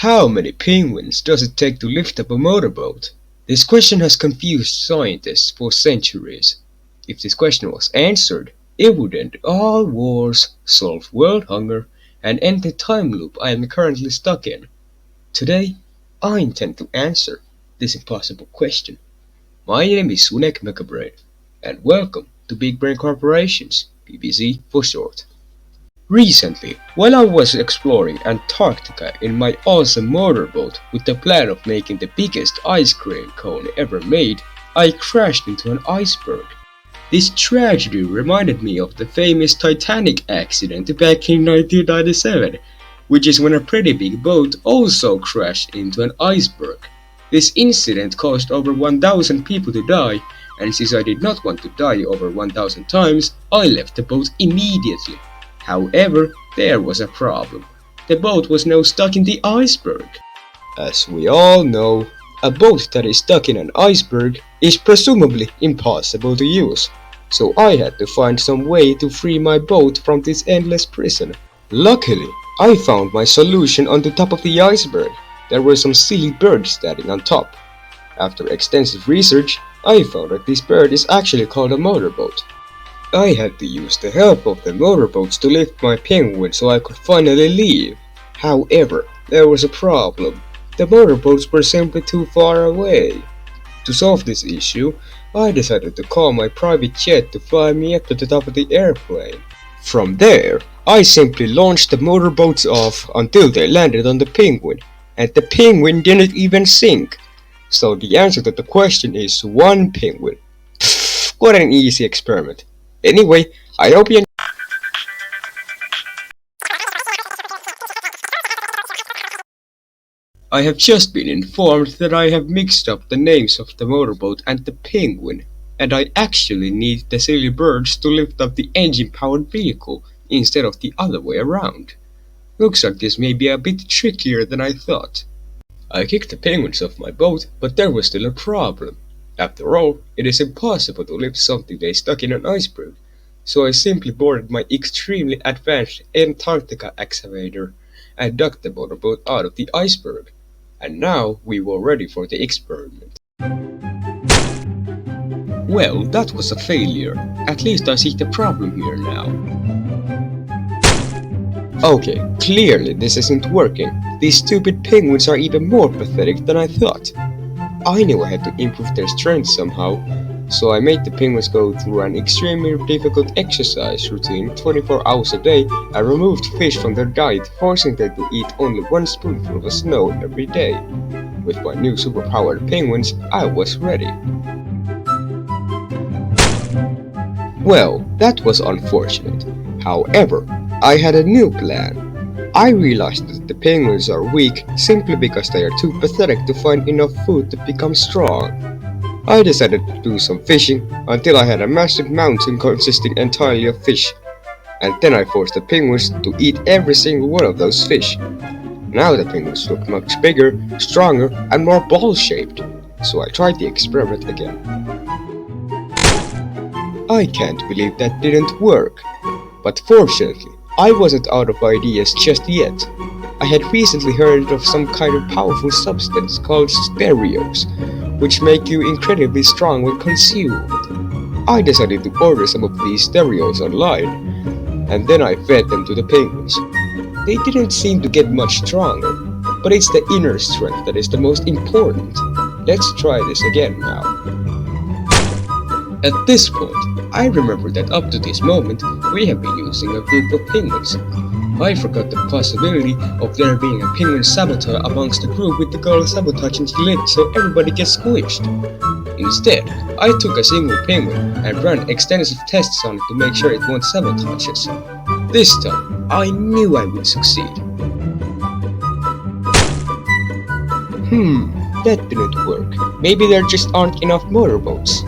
How many penguins does it take to lift up a motorboat? This question has confused scientists for centuries. If this question was answered, it would end all wars, solve world hunger, and end the time loop I am currently stuck in. Today, I intend to answer this impossible question. My name is Sunek Megabrain, and welcome to Big Brain Corporations, BBC for short. Recently, while I was exploring Antarctica in my awesome motorboat with the plan of making the biggest ice cream cone ever made, I crashed into an iceberg. This tragedy reminded me of the famous Titanic accident back in 1997, which is when a pretty big boat also crashed into an iceberg. This incident caused over 1,000 people to die, and since I did not want to die over 1,000 times, I left the boat immediately. However, there was a problem. The boat was now stuck in the iceberg. As we all know, a boat that is stuck in an iceberg is presumably impossible to use. So I had to find some way to free my boat from this endless prison. Luckily, I found my solution on the top of the iceberg. There were some silly birds standing on top. After extensive research, I found that this bird is actually called a motorboat. I had to use the help of the motorboats to lift my penguin so I could finally leave. However, there was a problem. The motorboats were simply too far away. To solve this issue, I decided to call my private jet to fly me up to the top of the airplane. From there, I simply launched the motorboats off until they landed on the penguin, and the penguin didn't even sink. So the answer to the question is one penguin. Pfft, what an easy experiment. Anyway, I hope you I have just been informed that I have mixed up the names of the motorboat and the penguin, and I actually need the silly birds to lift up the engine-powered vehicle instead of the other way around. Looks like this may be a bit trickier than I thought. I kicked the penguins off my boat, but there was still a problem. After all, it is impossible to lift something that is stuck in an iceberg, so I simply boarded my extremely advanced Antarctica excavator and dug the motorboat out of the iceberg. And now we were ready for the experiment. Well, that was a failure. At least I see the problem here now. Okay, clearly this isn't working. These stupid penguins are even more pathetic than I thought. I knew I had to improve their strength somehow, so I made the penguins go through an extremely difficult exercise routine 24 hours a day and removed fish from their diet, forcing them to eat only one spoonful of snow every day. With my new superpowered penguins, I was ready. Well, that was unfortunate. However, I had a new plan. I realized that the penguins are weak simply because they are too pathetic to find enough food to become strong. I decided to do some fishing until I had a massive mountain consisting entirely of fish, and then I forced the penguins to eat every single one of those fish. Now the penguins look much bigger, stronger, and more ball-shaped, so I tried the experiment again. I can't believe that didn't work, but fortunately, I wasn't out of ideas just yet. I had recently heard of some kind of powerful substance called stereos, which make you incredibly strong when consumed. I decided to order some of these stereos online, and then I fed them to the penguins. They didn't seem to get much stronger, but it's the inner strength that is the most important. Let's try this again now. At this point, I remember that up to this moment, we have been using a group of penguins. I forgot the possibility of there being a penguin saboteur amongst the group with the goal of sabotaging the lid so everybody gets squished. Instead, I took a single penguin and ran extensive tests on it to make sure it won't sabotage us. This time, I knew I would succeed. That didn't work. Maybe there just aren't enough motorboats.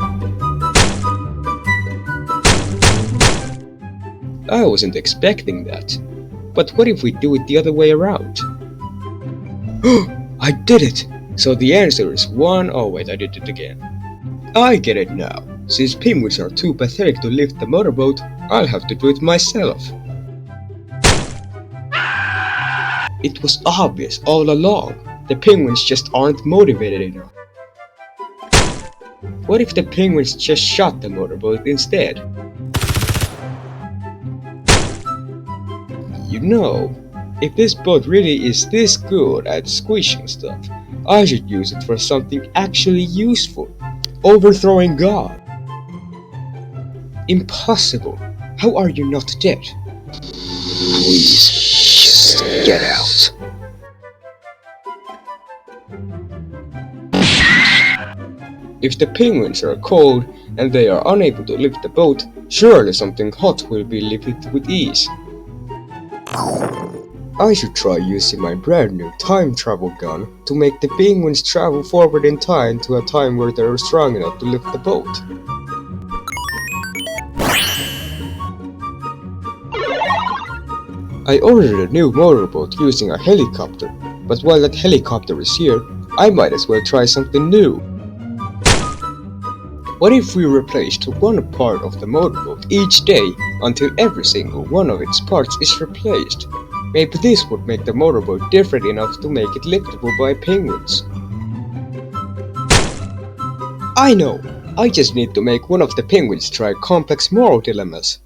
I wasn't expecting that. But what if we do it the other way around? I did it! So the answer is 1. Oh wait, I did it again. I get it now. Since penguins are too pathetic to lift the motorboat, I'll have to do it myself. It was obvious all along. The penguins just aren't motivated enough. What if the penguins just shot the motorboat instead? You know, if this boat really is this good at squishing stuff, I should use it for something actually useful. Overthrowing God. Impossible. How are you not dead? Please, just get out. If the penguins are cold and they are unable to lift the boat, surely something hot will be lifted with ease. I should try using my brand new time travel gun to make the penguins travel forward in time to a time where they are strong enough to lift the boat. I ordered a new motorboat using a helicopter, but while that helicopter is here, I might as well try something new. What if we replaced one part of the motorboat each day until every single one of its parts is replaced? Maybe this would make the motorboat different enough to make it liftable by penguins. I know! I just need to make one of the penguins try complex moral dilemmas.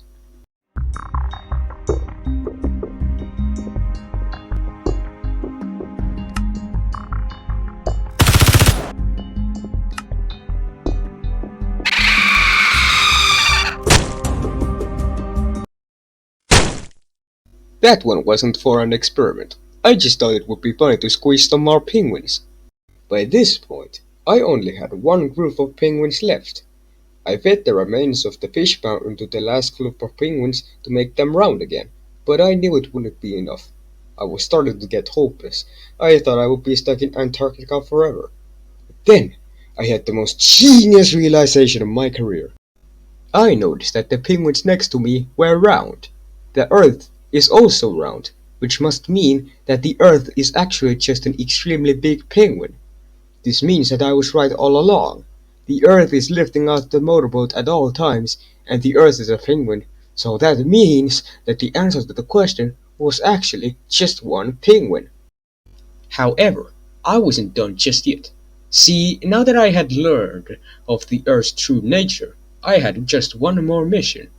That one wasn't for an experiment. I just thought it would be funny to squeeze some more penguins. By this point, I only had one group of penguins left. I fed the remains of the fish mountain to the last group of penguins to make them round again, but I knew it wouldn't be enough. I was starting to get hopeless. I thought I would be stuck in Antarctica forever. Then, I had the most genius realization of my career. I noticed that the penguins next to me were round. The Earth is also round, which must mean that the Earth is actually just an extremely big penguin. This means that I was right all along. The Earth is lifting out the motorboat at all times, and the Earth is a penguin, so that means that the answer to the question was actually just one penguin. However, I wasn't done just yet. See, now that I had learned of the Earth's true nature, I had just one more mission.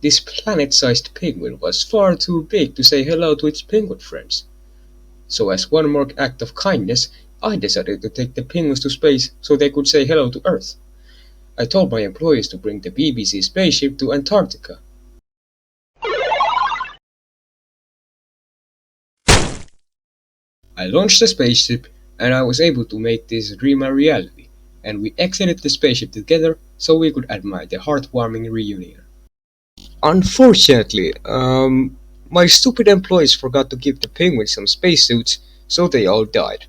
This planet-sized penguin was far too big to say hello to its penguin friends. So as one more act of kindness, I decided to take the penguins to space so they could say hello to Earth. I told my employees to bring the BBC spaceship to Antarctica. I launched the spaceship and I was able to make this dream a reality, and we exited the spaceship together so we could admire the heartwarming reunion. Unfortunately, my stupid employees forgot to give the penguins some spacesuits, so they all died.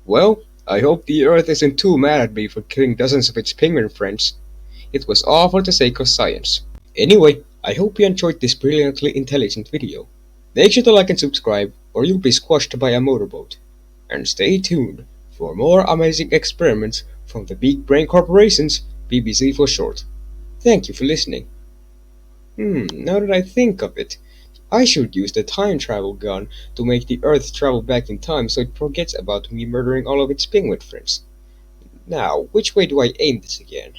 Well, I hope the Earth isn't too mad at me for killing dozens of its penguin friends. It was all for the sake of science. Anyway, I hope you enjoyed this brilliantly intelligent video. Make sure to like and subscribe, or you'll be squashed by a motorboat. And stay tuned for more amazing experiments from the big brain corporations, BBC for short. Thank you for listening. Now that I think of it, I should use the time travel gun to make the Earth travel back in time so it forgets about me murdering all of its penguin friends. Now, which way do I aim this again?